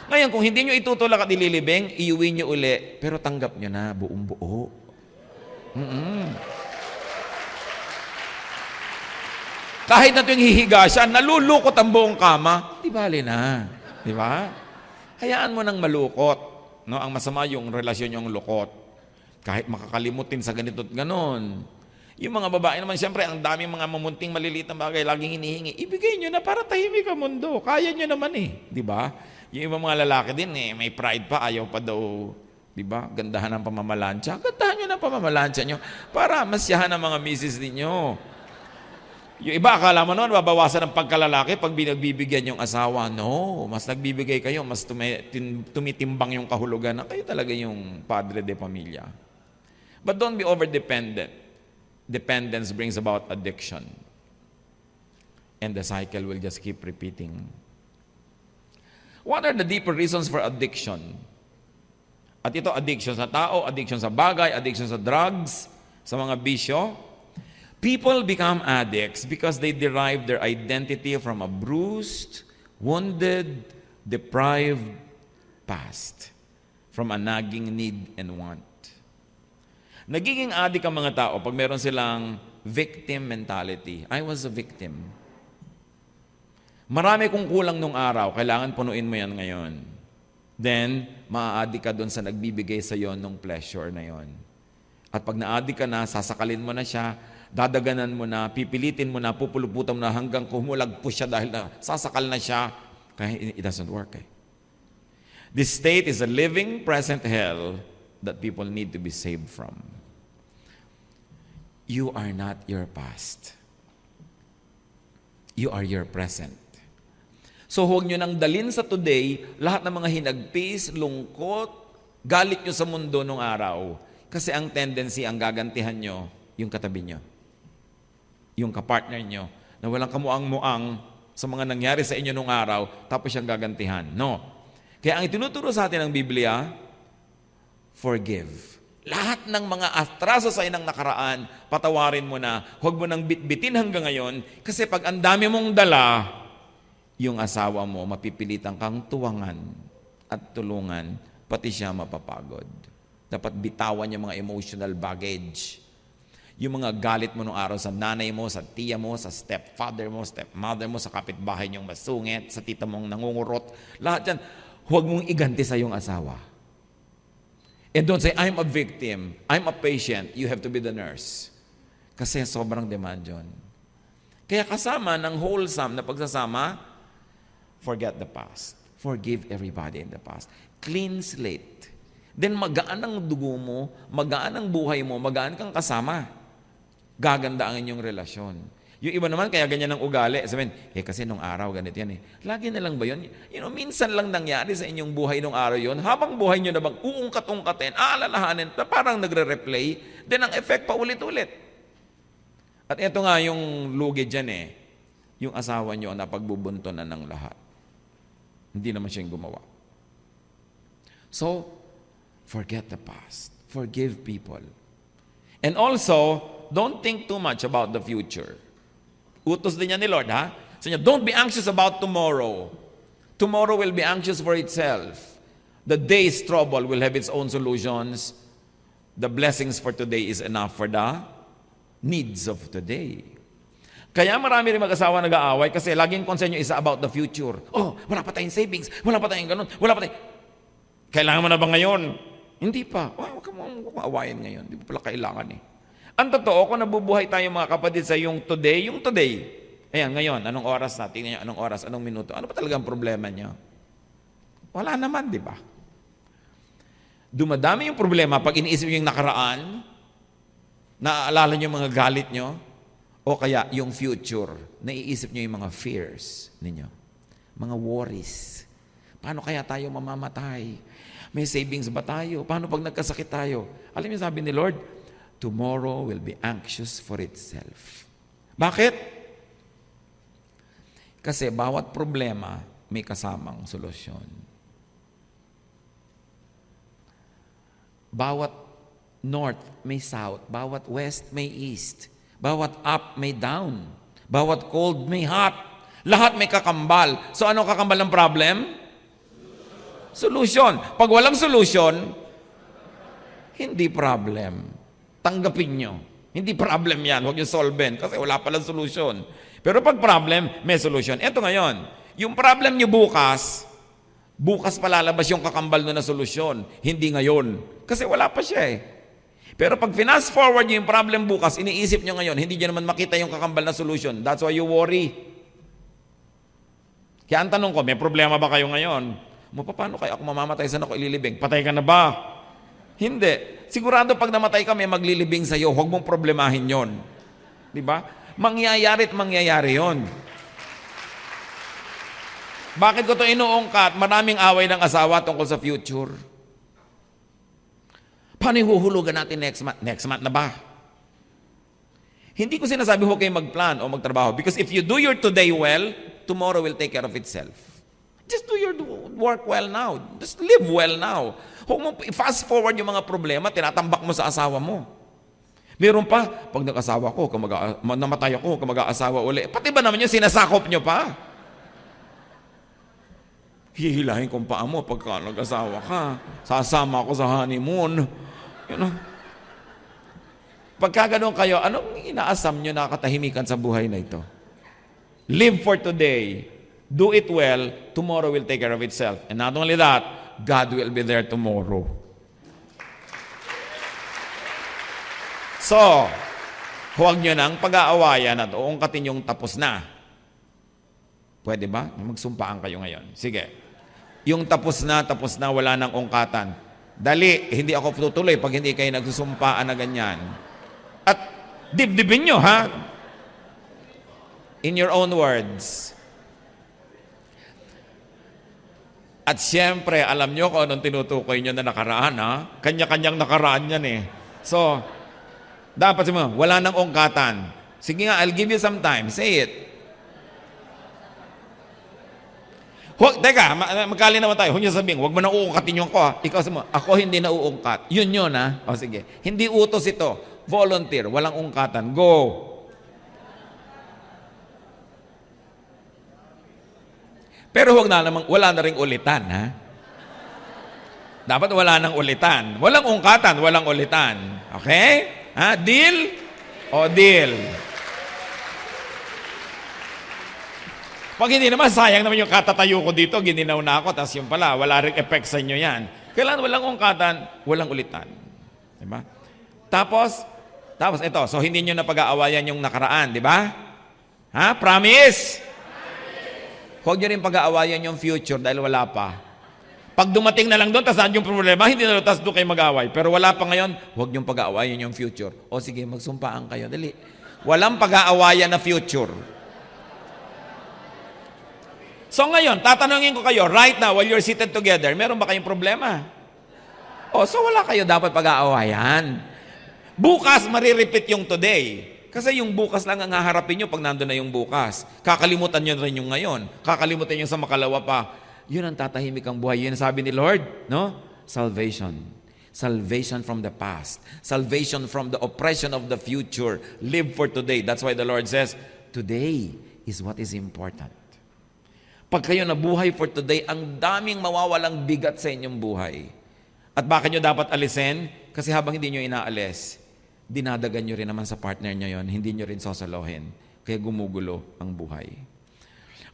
Ngayon, kung hindi nyo itutulak at ililibing, iuwi nyo uli, pero tanggap nyo na buong buo. Kahit na tuwing hihiga siya, nalulukot ang buong kama, di bali na. Di ba? Hayaan mo nang malukot. No? Ang masama yung relasyon yung lukot. Kahit makakalimutin sa ganito at ganon. Yung mga babae naman, siyempre, ang daming mga mamunting maliliit na bagay, laging hinihingi. Ibigay nyo na para tahimik ang mundo. Kaya nyo naman eh. Di ba? Yung ibang mga lalaki din eh, may pride pa, ayaw pa daw, di ba? Gandahan ang pamamalansya. Gandahan nyo na pamamalansya nyo para masyahan ang mga misis ninyo. Yung iba, akala mo noon, babawasan ang pagkalalaki pag binagbibigyan yung asawa. No, mas nagbibigay kayo, mas tumitimbang yung kahulugan na kayo talaga yung padre de pamilya. But don't be over-dependent. Dependence brings about addiction. And the cycle will just keep repeating. What are the deeper reasons for addiction? At ito, addiction sa tao, addiction sa bagay, addiction sa drugs, sa mga bisyo. People become addicts because they derive their identity from a bruised, wounded, deprived past, from a nagging need and want. Nagiging addict ang mga tao pag meron silang victim mentality. I was a victim. Marami kong kulang nung araw, kailangan punuin mo yan ngayon. Then, maa-addict ka doon sa nagbibigay sa iyo nung pleasure na yon. At pag na-addict ka na, sasakalin mo na siya, dadaganan mo na, pipilitin mo na, pupuluputan mo na hanggang kumulagpo siya dahil na sasakal na siya. Kaya it doesn't work eh. This state is a living present hell that people need to be saved from. You are not your past. You are your present. So huwag nyo nang dalin sa today lahat ng mga hinagpis, lungkot, galit nyo sa mundo nung araw. Kasi ang tendency, ang gagantihan nyo, yung katabi nyo. Yung kapartner nyo, na walang kamuang-muang sa mga nangyari sa inyo nung araw, tapos siyang gagantihan. No. Kaya ang itinuturo sa atin ng Biblia, forgive. Lahat ng mga atraso sa inang nakaraan, patawarin mo na. Huwag mo nang bitbitin hanggang ngayon, kasi pag ang dami mong dala, yung asawa mo, mapipilitan kang tuwangan at tulungan, pati siya mapapagod. Dapat bitawan yung mga emotional baggage. Yung mga galit mo nung araw sa nanay mo, sa tiya mo, sa stepfather mo, stepmother mo, sa kapitbahay niyong masungit, sa tita mong nangungurot, lahat yan, huwag mong iganti sa iyong asawa. And don't say, I'm a victim, I'm a patient, you have to be the nurse. Kasi sobrang demand yun. Kaya kasama ng wholesome na pagsasama, forget the past. Forgive everybody in the past. Clean slate. Then magaan ang dugo mo, magaan ang buhay mo, magaan kang kasama. Gaganda ang inyong relasyon. Yung iba naman, kaya ganyan ang ugali. Sabihin, kasi nung araw, ganito yan eh. Lagi na lang ba yun? Minsan lang nangyari sa inyong buhay nung araw yun. Habang buhay nyo na bang uungkat-ungkatin, aalalahanin, parang nagre-replay, then ang effect pa ulit-ulit. At ito nga yung lugi dyan eh. Yung asawa nyo na pagbubuntonan ng lahat. Hindi naman siyang gumawa. So, forget the past. Forgive people. And also, don't think too much about the future. Utos din niya ni Lord, ha? So, don't be anxious about tomorrow. Tomorrow will be anxious for itself. The day's trouble will have its own solutions. The blessings for today is enough for the needs of today. Kaya marami rin mag-asawa nag-aaway kasi laging concern nyo isa about the future. Oh, wala pa tayong savings, wala pa tayong ganun, wala pa tayong... Kailangan mo na ba ngayon? Hindi pa. Huwag ka mong awayin ngayon. Hindi pa pala kailangan eh. Ang totoo, kung nabubuhay tayo mga kapatid sa yung today, ayan, ngayon, anong oras na? Tingnan nyo, anong oras, anong minuto? Ano pa talaga ang problema nyo? Wala naman, di ba? Dumadami yung problema pag iniisip nyo yung nakaraan, naaalala nyo yung mga galit nyo, o kaya yung future, naiisip nyo yung mga fears ninyo, mga worries. Paano kaya tayo mamamatay? May savings ba tayo? Paano pag nagkasakit tayo? Alam niyo sabi ni Lord, tomorrow will be anxious for itself. Bakit? Kasi bawat problema may kasamang solusyon. Bawat north may south, bawat west may east, bawat up may down, bawat cold may hot, lahat may kakambal. So ano kakambal ng problem? Solution. Pag walang solution, hindi problem. Tanggapin nyo. Hindi problem yan. Huwag yung solvent kasi wala palang solution. Pero pag problem, may solution. Ito ngayon, yung problem nyo bukas pa lalabas yung kakambal na solusyon. Hindi ngayon. Kasi wala pa siya eh. Pero pag fast forward nyo yung problem bukas, iniisip nyo ngayon, hindi nyo naman makita yung kakambal na solution. That's why you worry. Kaya ang tanong ko, may problema ba kayo ngayon? Paano kaya ako mamamatay? Saan ako ililibing? Patay ka na ba? Hindi. Sigurado pag namatay ka, may maglilibing sa'yo. Huwag mong problemahin yon. Di ba? Mangyayari at mangyayari yon. Bakit ko ito inuungkat? Maraming away ng asawa tungkol sa future. Paano ihuhulugan natin next month? Next month na ba? Hindi ko sinasabi huwag kayong magplan o magtrabaho. Because if you do your today well, tomorrow will take care of itself. Just do your work well now. Just live well now. Huwag mo fast forward yung mga problema, tinatambak mo sa asawa mo. Meron pa, pag nag-asawa ko, namatay ako, mag-aasawa uli. Pati ba naman yung sinasakop nyo pa? Hihilahin kong paa mo pagka nag-asawa ka. Sasama ako sa honeymoon. You know? Pagka ganun kayo, anong inaasam nyo na katahimikan sa buhay na ito? Live for today. Do it well, tomorrow will take care of itself. And not only that, God will be there tomorrow. So, huwag nyo nang pag-aawayan at uungkatin yung tapos na. Pwede ba? Magsumpaan kayo ngayon. Sige. Yung tapos na, wala nang ungkatan. Dali, hindi ako tutuloy pag hindi kayo nagsusumpaan na ganyan. At dibdibin nyo, ha? In your own words. At siyempre, alam nyo kung anong tinutukoy nyo na nakaraan, ha? Kanya-kanyang nakaraan yan eh. So, dapat sabihin mo, wala nang ungkatan. Sige nga, I'll give you some time. Say it. Huwag, teka, magkali naman tayo. Huwag nyo sabihin, huwag mo na uungkatin yung ako, ha? Ikaw sabihin mo, ako hindi na uungkat. Yun, ha? O sige. Hindi utos ito. Volunteer, walang ungkatan. Go! Pero wala na ring ulitan, ha? Dapat wala nang ulitan. Walang ungkatan, walang ulitan. Okay? Ha? Deal? O deal? Pag hindi naman, sayang naman yung katatayo ko dito, gininaw na ako, tapos yung pala, wala ring effect sa inyo yan. Kailangan walang ungkatan, walang ulitan. Diba? Tapos ito, so hindi nyo na pag-aawayan yung nakaraan, di ba? Ha? Promise? Huwag nyo rin pag-aawayan yung future dahil wala pa. Pag dumating na lang doon, tas saan yung problema, hindi na tas doon kayo mag-aaway. Pero wala pa ngayon, huwag nyo pag-aawayan yung future. O sige, magsumpaan kayo. Dali. Walang pag-aawayan na future. So ngayon, tatanungin ko kayo, right now, while you're seated together, meron ba kayong problema? O, so wala kayo dapat pag-aawayan. Bukas, marirepeat yung today. Kasi yung bukas lang ang haharapin nyo pag nandun na yung bukas. Kakalimutan nyo rin yung ngayon. Kakalimutan nyo sa makalawa pa. Yun ang tatahimik ang buhay. Yun ang sabi ni Lord, no? Salvation. Salvation from the past. Salvation from the oppression of the future. Live for today. That's why the Lord says, today is what is important. Pag kayo nabuhay for today, ang daming mawawalang bigat sa inyong buhay. At bakit nyo dapat alisin? Kasi habang hindi nyo inaalis, dinadagan nyo rin naman sa partner nyo yon, hindi nyo rin sosolohin. Kaya gumugulo ang buhay.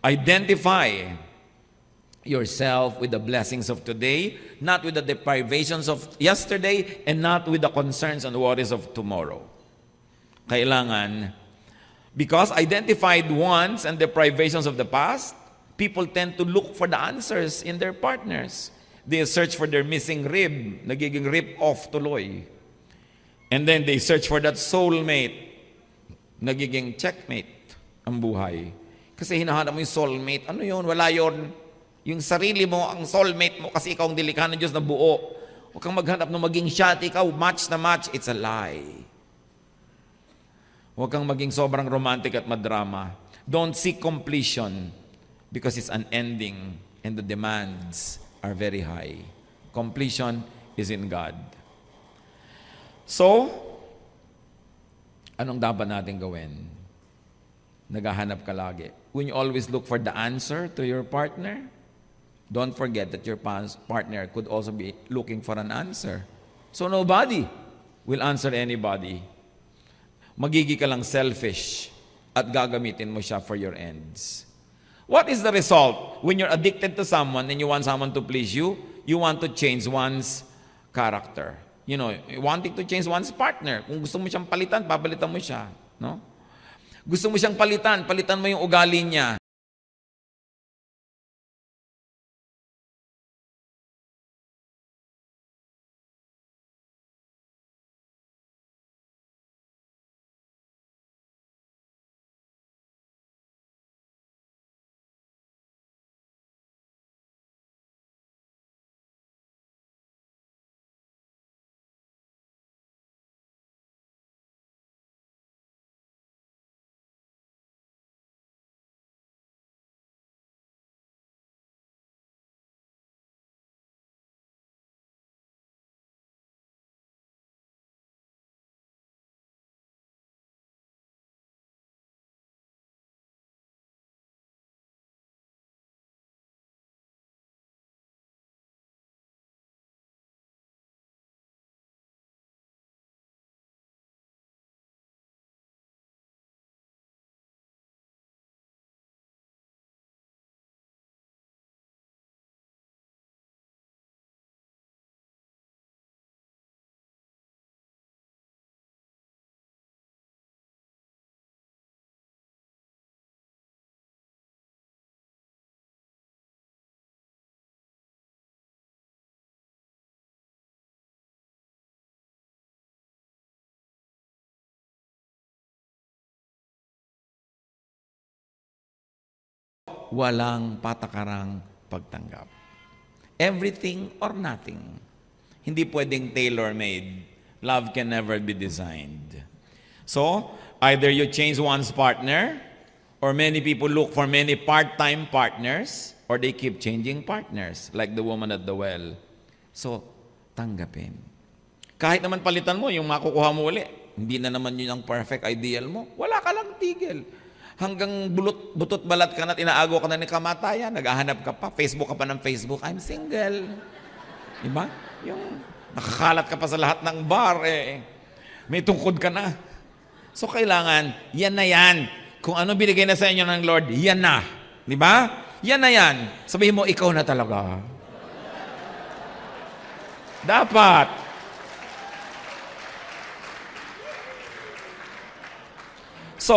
Identify yourself with the blessings of today, not with the deprivations of yesterday, and not with the concerns and worries of tomorrow. Kailangan, because identified wants and deprivations of the past, people tend to look for the answers in their partners. They search for their missing rib. Nagiging rip-off tuloy. And then they search for that soulmate. Nagiging checkmate ang buhay. Kasi hinahanap mo yung soulmate. Ano yun? Wala yun. Yung sarili mo, ang soulmate mo, kasi ikaw ang dilikha ng Diyos na buo. Huwag kang maghanap ng maging shot, ikaw, match na match. It's a lie. Huwag kang maging sobrang romantic at madrama. Don't seek completion because it's unending and the demands are very high. Completion is in God. So, anong dapat natin gawin? Naghahanap ka lagi. When you always look for the answer to your partner, don't forget that your partner could also be looking for an answer. So nobody will answer anybody. Magiging ka lang selfish at gagamitin mo siya for your ends. What is the result? When you're addicted to someone and you want someone to please you want to change one's character. You know, wanting to change one's partner. Kung gusto mo siyang palitan, papalitan mo siya. No? Gusto mo siyang palitan mo yung ugali niya. Walang patakarang pagtanggap. Everything or nothing. Hindi pwedeng tailor-made. Love can never be designed. So, either you change one's partner, or many people look for many part-time partners, or they keep changing partners, like the woman at the well. So, tanggapin. Kahit naman palitan mo, yung makukuha mo uli, hindi na naman yun ang perfect ideal mo, wala ka lang tigil. Hanggang butot balat ka na, inaago ka na ng kamatayan, naghahanap ka pa, Facebook ka pa ng Facebook, I'm single. Diba? Yung nakakalat ka pa sa lahat ng bar, may tungkod ka na. So kailangan, yan na yan. Kung ano binigay na sa inyo ng Lord, yan na. Diba? Yan na yan. Sabihin mo, ikaw na talaga. Dapat. So,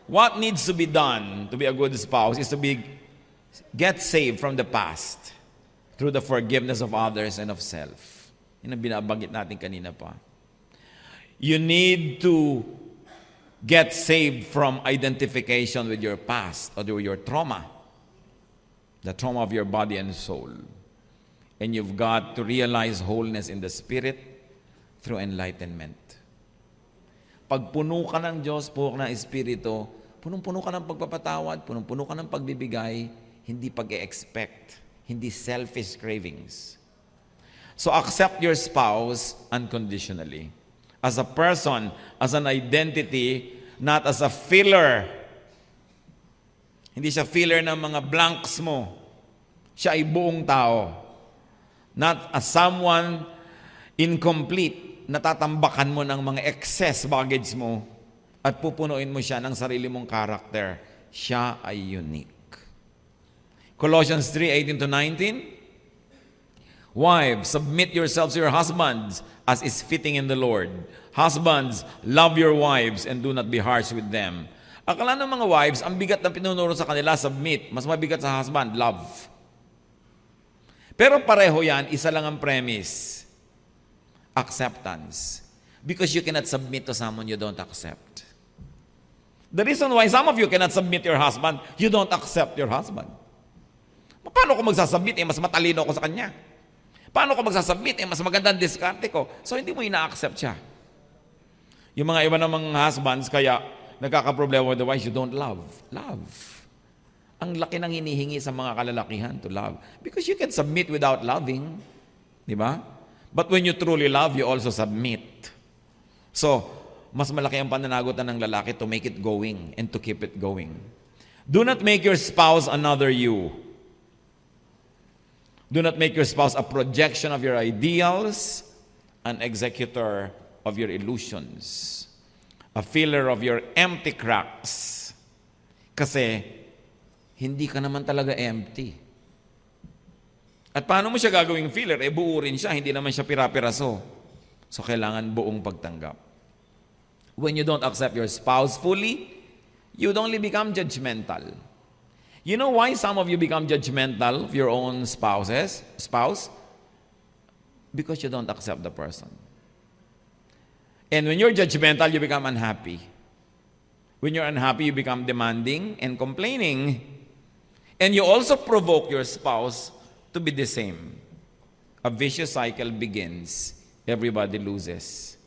what needs to be done to be a good spouse is to get saved from the past through the forgiveness of others and of self. Yun ang binabanggit natin kanina pa. You need to get saved from identification with your past or your trauma, the trauma of your body and soul. And you've got to realize wholeness in the spirit through enlightenment. Pag puno ka ng Diyos, puno ka ng Espiritu, punong-puno ka ng pagpapatawad, punong-puno ka ng pagbibigay, hindi pag-e-expect, hindi selfish cravings. So accept your spouse unconditionally. As a person, as an identity, not as a filler. Hindi siya filler ng mga blanks mo. Siya ay buong tao. Not as someone incomplete. Natatambakan mo ng mga excess baggage mo at pupunuin mo siya ng sarili mong character. Siya ay unique. Colossians 3:18-19. Wives, submit yourselves to your husbands as is fitting in the Lord. Husbands, love your wives and do not be harsh with them. Akala ng mga wives, ang bigat ng pinunuro sa kanila, submit. Mas mabigat sa husband, love. Pero pareho yan, isa lang ang premise. Acceptance. Because you cannot submit to someone you don't accept. The reason why some of you cannot submit your husband, you don't accept your husband. Paano ko magsasubmit? Mas matalino ako sa kanya. Paano ko magsasubmit? Mas magandang diskarte ko. So hindi mo ina-accept siya. Yung mga iba namang husbands, kaya nagkakaproblema with the wives, you don't love. Love. Ang laki ng hinihingi sa mga kalalakihan to love. Because you can submit without loving. Di ba? But when you truly love, you also submit. So, mas malaki ang pananagutan ng lalaki to make it going and to keep it going. Do not make your spouse another you. Do not make your spouse a projection of your ideals, an executor of your illusions, a filler of your empty cracks. Kasi, hindi ka naman talaga empty. At paano mo siya gagawing filler? Buo rin siya, hindi naman siya pira-piraso. So, kailangan buong pagtanggap. When you don't accept your spouse fully, you'd only become judgmental. You know why some of you become judgmental of your own spouse? Because you don't accept the person. And when you're judgmental, you become unhappy. When you're unhappy, you become demanding and complaining. And you also provoke your spouse to be the same. A vicious cycle begins. Everybody loses.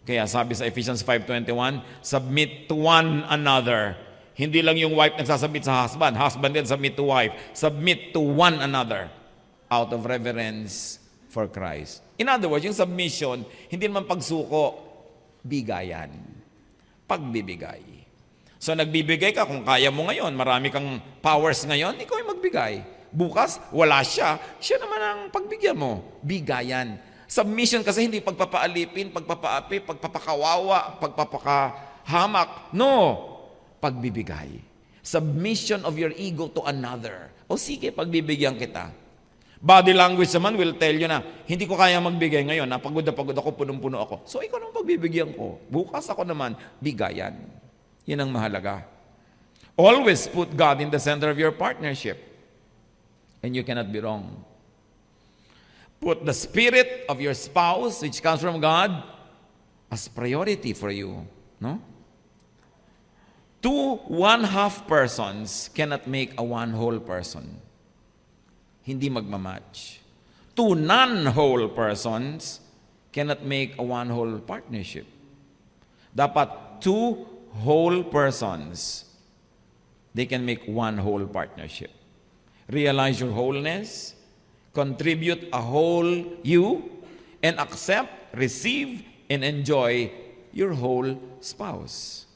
Kaya sabi sa Ephesians 5:21, submit to one another. Hindi lang yung wife nagsasubmit sa husband. Husband din submit to wife. Submit to one another out of reverence for Christ. In other words, yung submission, hindi naman pagsuko, bigayan. Pagbibigay. So nagbibigay ka kung kaya mo ngayon. Marami kang powers ngayon, ikaw yung magbigay. Bukas, wala siya. Siya naman ang pagbigyan mo. Bigayan. Submission kasi hindi pagpapaalipin, pagpapaapi, pagpapakawawa, pagpapakahamak. No! Pagbibigay. Submission of your ego to another. O sige, pagbibigyan kita. Body language naman will tell you na, hindi ko kaya magbigay ngayon, pagod na pagod ako, punong-puno ako. So ikaw naman pagbibigyan ko. Bukas ako naman, bigayan. Yan ang mahalaga. Always put God in the center of your partnership. And you cannot be wrong. Put the spirit of your spouse, which comes from God, as priority for you. No? 2 1/2 persons cannot make a one whole person. Hindi magmamatch. 2 non-whole persons cannot make a one whole partnership. Dapat 2 whole persons, they can make one whole partnership. Realize your wholeness, contribute a whole you, and accept, receive, and enjoy your whole spouse.